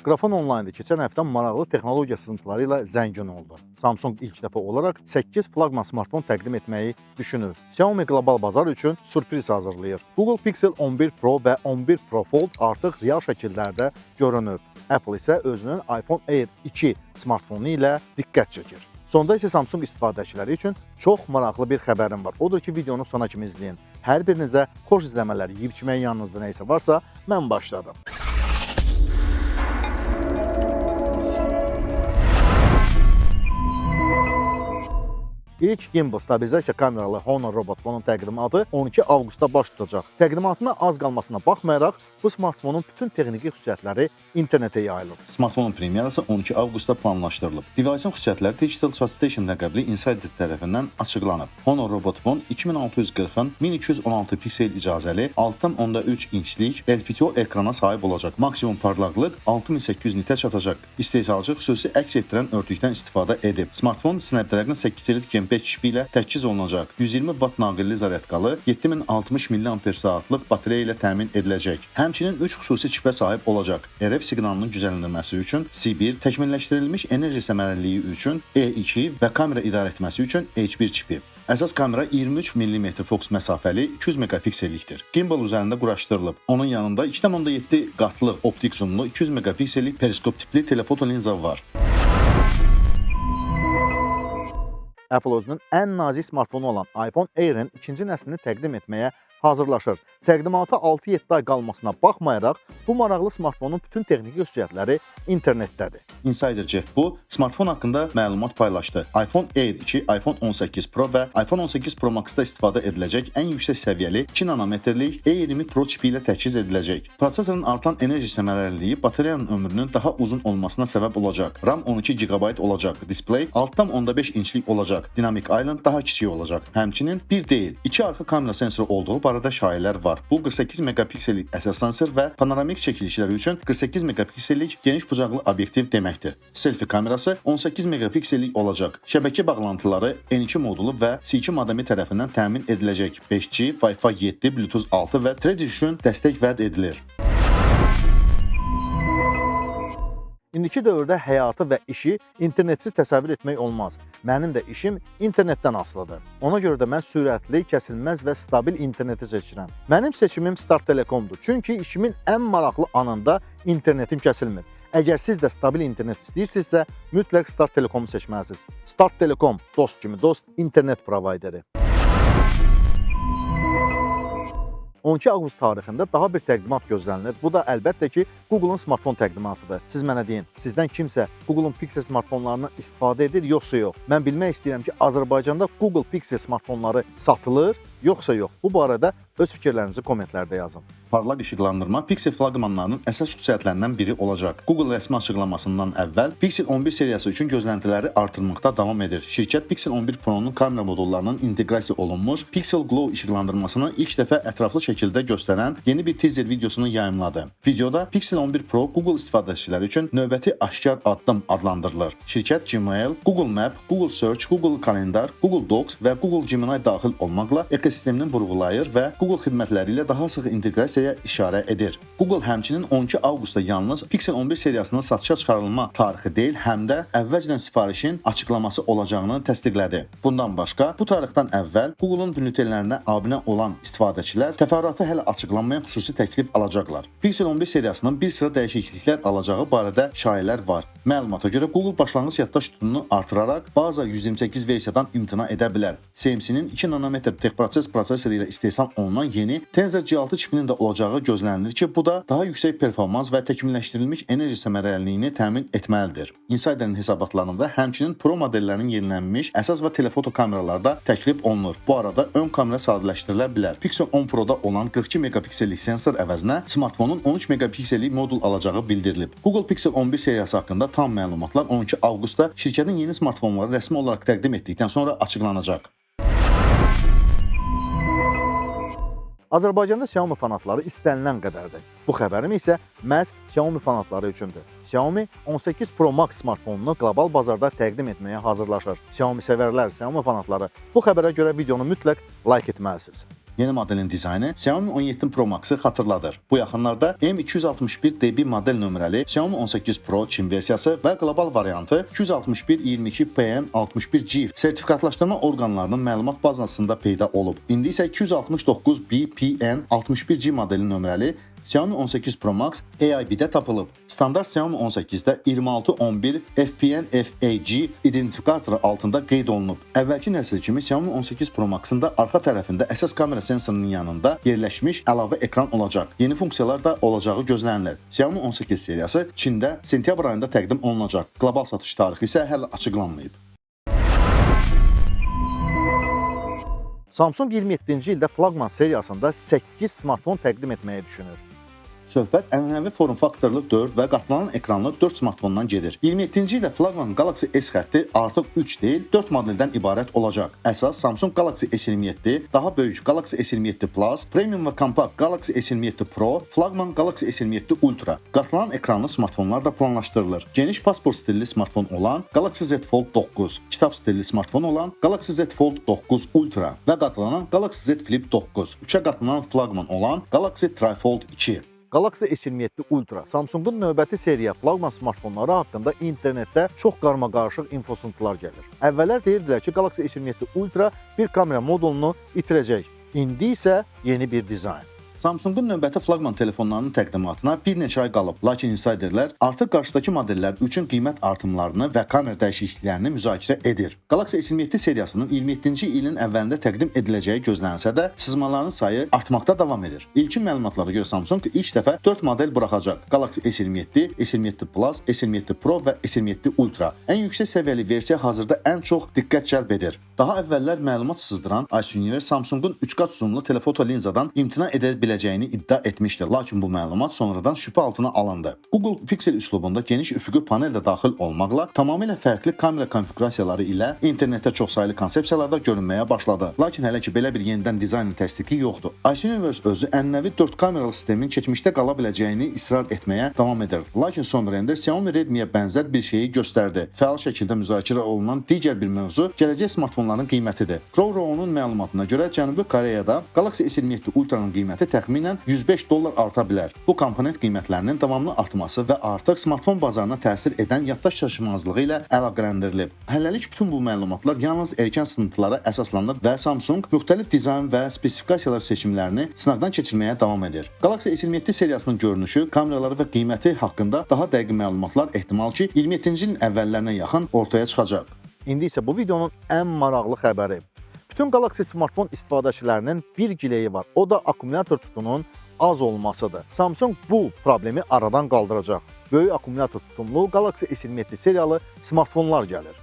Qrafon Online-da keçən həftə maraqlı texnologiya sızıntıları ilə zəngin oldu. Samsung ilk dəfə olaraq 8 flaqman smartfon təqdim etməyi düşünür. Xiaomi qlobal bazar üçün sürpriz hazırlayır. Google Pixel 11 Pro və 11 Pro Fold artıq real şəkillərdə görünür. Apple isə özünün iPhone Air 2 smartfonu ilə diqqət çəkir. Sonda isə Samsung istifadəçiləri üçün çox maraqlı bir xəbərim var. Odur ki, videonu sona kimi izləyin. Hər birinizə xoş izləmələr, yeyib içməyin yanınızda nə isə varsa, mən başladım. İlk gimbal stabilizasiya kameralı Honor Robot Phone-un təqdimatı 12 avqustda baş tutacaq. Təqdimatına az qalmasına baxmayaraq, bu smartfonun bütün texniki xüsusiyyətləri internetə yayılıb. Smartfonun premyerası 12 avqustda planlaşdırılıb. Device'ın xüsusiyyətləri Digital Trust Station ləqəbli insider tərəfindən açıqlanıb. Honor Robot Phone 2640-ın 1216 piksel icazəli 6.3 inçlik LTPO ekrana sahib olacaq. Maksimum parlaqlıq 6800 nitə çatacaq. İstehsalçı xüsusi əks etdirən örtükdən istifadə edib. Smartfon Snapdragon 8 illik Gen 5 çipi ilə təchiz olunacaq. 120 Watt naqilli zaryadkalı 7060 mAh-lıq batereya ilə təmin ediləcək. Həmçinin 3 xüsusi çipə sahib olacaq. RF siqnalının gücləndirilməsi üçün C1, təkmilləşdirilmiş enerji səmərəliliyi üçün E2 və kamera idarə etməsi üçün H1 çipi. Əsas kamera 23 mm fokus məsafəli 200 megapiksellikdir. Gimbal üzərində quraşdırılıb. Onun yanında 2.7 qatlıq optik zoomlu 200 megapiksellik periskop tipli telefoto linza var. Apple özünün ən nazik smartfonu olan iPhone Air-in ikinci nəslini təqdim etməyə hazırlaşır. Təqdimata 6-7 ay qalmasına baxmayaraq, bu maraqlı smartfonun bütün texniki xüsusiyyətləri internetdədir. Insider Jeff Bu smartfon haqqında məlumat paylaşdı. iPhone Air 2, iPhone 18 Pro və iPhone 18 Pro Max-da istifadə ediləcək ən yüksək səviyyəli 2 nanometrlik A20 Pro çipi ilə təchiz ediləcək. Prosesorun artan enerji səmərəliliyi bateriyanın ömrünün daha uzun olmasına səbəb olacaq. RAM 12 GB olacaq. Display 6.5 inçlik olacaq. Dynamic Island daha kiçik olacaq. Həmçinin bir deyil, 2 arxa kamera sensoru olduğu barədə şayiələr var. Bu 48 megapiksellik əsas sensor və panoramik çəkilişlər üçün 48 megapiksellik geniş bucaqlı obyektiv deməkdir. Selfie kamerası 18 megapiksellik olacaq. Şəbəkə bağlantıları N2 modulu və C2 modemi tərəfindən təmin ediləcək. 5G, Wi-Fi 7, Bluetooth 6 və Thread üçün dəstək vəd edilir. İndiki dövrdə həyatı və işi internetsiz təsəvvür etmək olmaz. Mənim də işim internetdən asılıdır. Ona görə də mən sürətli, kəsilməz və stabil interneti seçirəm. Mənim seçimim Start Telekomdur. Çünki işimin ən maraqlı anında internetim kəsilmir. Əgər siz də stabil internet istəyirsinizsə, mütləq Start Telekomu seçməlisiniz. Start Telekom, dost kimi dost, internet provayderi. 12 avqust tarixində daha bir təqdimat gözlənilir. Bu da əlbəttə ki, Google-un smartfon təqdimatıdır. Siz mənə deyin, sizdən kimsə Google-un Pixel smartfonlarını istifadə edir, yoxsa yox? Mən bilmək istəyirəm ki, Azərbaycanda Google Pixel smartfonları satılır, yoxsa yox? Bu barədə öz fikirlərinizi kommentlərdə yazın. Parlaq işıqlandırma Pixel flaqmanlarının əsas xüsusiyyətlərindən biri olacaq. Google rəsmi açıqlamasından əvvəl Pixel 11 seriyası üçün gözləntiləri artırmaqda davam edir. Şirkət Pixel 11 Pro-nun kamera modullarının inteqrasiya olunmuş Pixel Glow işıqlandırmasını ilk dəfə ətraflı şəkildə göstərən yeni bir teaser videosunu yayımladı. Videoda Pixel 11 Pro Google istifadəçiləri üçün növbəti aşkar addım adlandırılır. Şirkət Gmail, Google Map, Google Search, Google Kalendar, Google Docs və Google Gemini daxil olmaqla ekosistemini vurğulayır və Google xidmətləri ilə daha sıx inteqrasiyaya işarə edir. Google həmçinin 12 avqustda yalnız Pixel 11 seriyasının satışa çıxarılma tarixi deyil, həm də əvvəlcədən sifarişin açıqlaması olacağını təsdiqlədi. Bundan başqa, bu tarixdən əvvəl Google-un bültenlərinə abunə olan istifadəçilər təfərrüatı hələ açıqlanmayan xüsusi təklif alacaqlar. Pixel 11 seriyasının bir sıra dəyişikliklər alacağı barədə şayiələr var. Məlumata görə Google başlanğıc yaddaş tutumunu artıraraq baza 128 versiyadan imtina edə bilər. CMC-nin 2 nanometr tek prosesoru ilə istehsal olunan yeni Tensor G6 çipinin də olacağı gözlənilir ki, bu da daha yüksək performans və təkmilləşdirilmiş enerji səmərəliliyini təmin etməlidir. Insider'in hesabatlarında həmçinin Pro modellərinin yenilənmiş əsas və telefoto kameraları da təklif olunur. Bu arada ön kamera sadələşdirilə bilər. Pixel 10 Pro-da olan 42 megapiksellik sensor əvəzinə smartfonun 13 megapiksellik modul alacağı bildirilib. Google Pixel 11 seriyası haqqında tam məlumatlar 12 avqustda şirkətin yeni smartfonları rəsmi olaraq təqdim etdikdən sonra açıqlanacaq. Azərbaycanda Xiaomi fanatları istənilən qədərdir. Bu xəbərim isə məhz Xiaomi fanatları üçündür. Xiaomi 18 Pro Max smartfonunu qlobal bazarda təqdim etməyə hazırlaşır. Xiaomi sevərlər, Xiaomi fanatları bu xəbərə görə videonu mütləq like etməlisiniz. Yeni modelin dizaynı Xiaomi 17 Pro Max-ı xatırladır. Bu yaxınlarda M261DB model nömrəli Xiaomi 18 Pro Çin versiyası və qlobal variantı 261-22PN61G sertifikatlaşdırma orqanlarının məlumat bazasında peyda olub. İndi isə 269BPN61G modeli nömrəli Xiaomi 18 Pro Max AIB-də tapılıb. Standart Xiaomi 18-də 2611 FPN-FAG identifikatoru altında qeyd olunub. Əvvəlki nəsil kimi Xiaomi 18 Pro Max-ın da arxa tərəfində əsas kamera sensorunun yanında yerləşmiş əlavə ekran olacaq. Yeni funksiyalar da olacağı gözlənilir. Xiaomi 18 seriyası Çində sentyabr ayında təqdim olunacaq. Qlobal satış tarixi isə hələ açıqlanmayıb. Samsung 27-ci ildə flaqman seriyasında 8 smartfon təqdim etməyi düşünür. Söhbət ənənəvi form faktorlu 4 və qatlanan ekranlı 4 smartfondan gedir. 27-ci ildə flaqman Galaxy S xətti artıq 3 deyil, 4 modeldən ibarət olacaq. Əsas Samsung Galaxy S27, daha böyük Galaxy S27 Plus, premium və kompakt Galaxy S27 Pro, flaqman Galaxy S27 Ultra. Qatlanan ekranlı smartfonlar da planlaşdırılır. Geniş pasport stilli smartfon olan Galaxy Z Fold 9, kitab stilli smartfon olan Galaxy Z Fold 9 Ultra və qatlanan Galaxy Z Flip 9, 3-ə qatlanan flaqman olan Galaxy Trifold 2. Galaxy S27 Ultra Samsungun növbəti seriya flaqman smartfonları haqqında internetdə çox qarmaqarışıq infosuntular gəlir. Əvvəllər deyirdilər ki, Galaxy S27 Ultra bir kamera modulunu itirəcək. İndi isə yeni bir dizayn. Samsungun növbəti flaqman telefonlarının təqdimatına bir neçə ay qalıb, lakin insiderlər artıq qarşıdakı modellər üçün qiymət artımlarını və kamera dəyişikliklərini müzakirə edir. Galaxy S27 seriyasının 27-ci ilin əvvəlində təqdim ediləcəyi gözlənsə də, sızmaların sayı artmaqda davam edir. İlkin məlumatlara görə Samsung ilk dəfə 4 model buraxacaq. Galaxy S27, S27 Plus, S27 Pro və S27 Ultra. Ən yüksək səviyyəli versiya hazırda ən çox diqqət cəlb edir. Daha əvvəllər məlumat sızdıran Ice Universe Samsungun 3 qat zoomlu telefoto linzadan imtina edə biləcəyini iddia etmişdi, lakin bu məlumat sonradan şübhə altına alındı. Google Pixel üslubunda geniş üfüqü panel də daxil olmaqla tamamilə fərqli kamera konfiqurasiyaları ilə internetdə çoxsaylı konsepsiyalarda görünməyə başladı. Lakin hələ ki belə bir yenidən dizaynın təsdiqi yoxdur. Ice Universe özü ənənəvi 4 kameralı sistemin keçmişdə qala biləcəyini israr etməyə davam edir. Lakin son render Xiaomi Redmi-yə bənzər bir şeyi göstərdi. Fəal şəkildə müzakirə olunan digər bir mövzu gələcək smartfonların qiymətidir. Crowrow-nun məlumatına görə Cənubi Koreyada Galaxy S27 Ultra-nın qiyməti təxminən $105 arta bilər. Bu komponent qiymətlərinin davamlı artması və artıq smartfon bazarına təsir edən yaddaş çatışmazlığı ilə əlaqələndirilib. Hələlik bütün bu məlumatlar yalnız erkən sınıntılara əsaslanır və Samsung müxtəlif dizayn və spesifikasiyalar seçimlərini sınaqdan keçirməyə davam edir. Galaxy S27 seriyasının görünüşü, kameraları və qiyməti haqqında daha dəqiq məlumatlar ehtimal ki 27-ci ilin əvvəllərinə yaxın ortaya çıxacaq. İndi isə bu videonun ən maraqlı xəbəri. Bütün Galaxy smartfon istifadəçilərinin bir gileyi var. O da akkumulyator tutunun az olmasıdır. Samsung bu problemi aradan qaldıracaq. Böyük akkumulyator tutumlu Galaxy S27 seriyalı smartfonlar gəlir.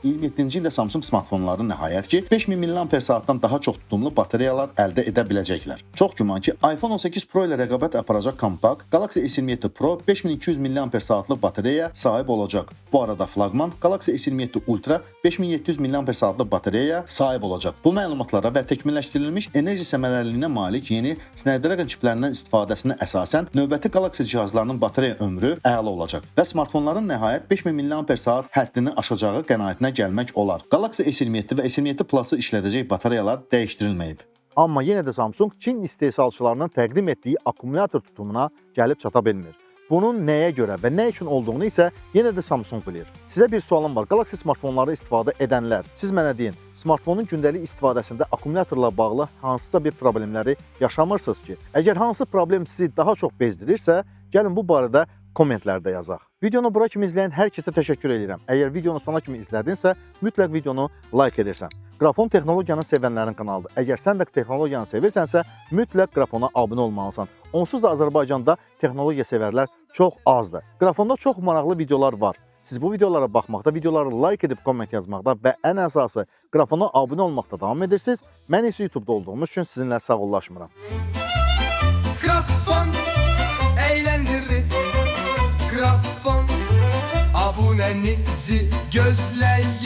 27-ci ildə Samsung smartfonları nəhayət ki 5000 mAh-dan daha çox tutumlu batareyalar əldə edə biləcəklər. Çox güman ki, iPhone 18 Pro ilə rəqabət aparacaq kompakt Galaxy S27 Pro 5200 mAh-lıq batareyaya sahib olacaq. Bu arada flaqman Galaxy S27 Ultra 5700 mAh-lıq batareyaya sahib olacaq. Bu məlumatlara və təkmilləşdirilmiş enerji səmərəliliyinə malik yeni Snapdragon çiplərindən istifadəsinə əsasən növbəti Galaxy cihazlarının batareya ömrü əla olacaq və smartfonların nəhayət 5000 mAh həddini aşacağı qənaətinə gəlmək olar. Galaxy S27 və S27 Plus-ı işlədəcək batareyalar dəyişdirilməyib. Amma yenə də Samsung Çin istehsalçılarının təqdim etdiyi akkumulyator tutumuna gəlib çata bilmir. Bunun nəyə görə və nə üçün olduğunu isə yenə də Samsung bilir. Sizə bir sualım var. Galaxy smartfonları istifadə edənlər, siz mənə deyin, smartfonun gündəlik istifadəsində akkumulyatorla bağlı hansısa bir problemləri yaşamırsınız ki? Əgər hansı problem sizi daha çox bezdirirsə, gəlin bu barədə kommentlərdə yazaq. Videonu bura kimi izləyən hər kəsə təşəkkür edirəm. Əgər videonu sona kimi izlədinsə, mütləq videonu like edirsən. Qrafon texnologiyanı sevənlərin kanalıdır. Əgər sən də texnologiyanı sevirsənsə, mütləq Qrafona abunə olmalısan. Onsuz da Azərbaycanda texnologiya sevərlər çox azdır. Qrafonda çox maraqlı videolar var. Siz bu videolara baxmaqda, videoları like edib komment yazmaqda və ən əsası Qrafona abunə olmaqda davam edirsiniz. Mən isə YouTube'da olduğumuz üçün sizinlə sağollaşmıram. Grafon eğlendirir. Grafon abunenizi gözleyin.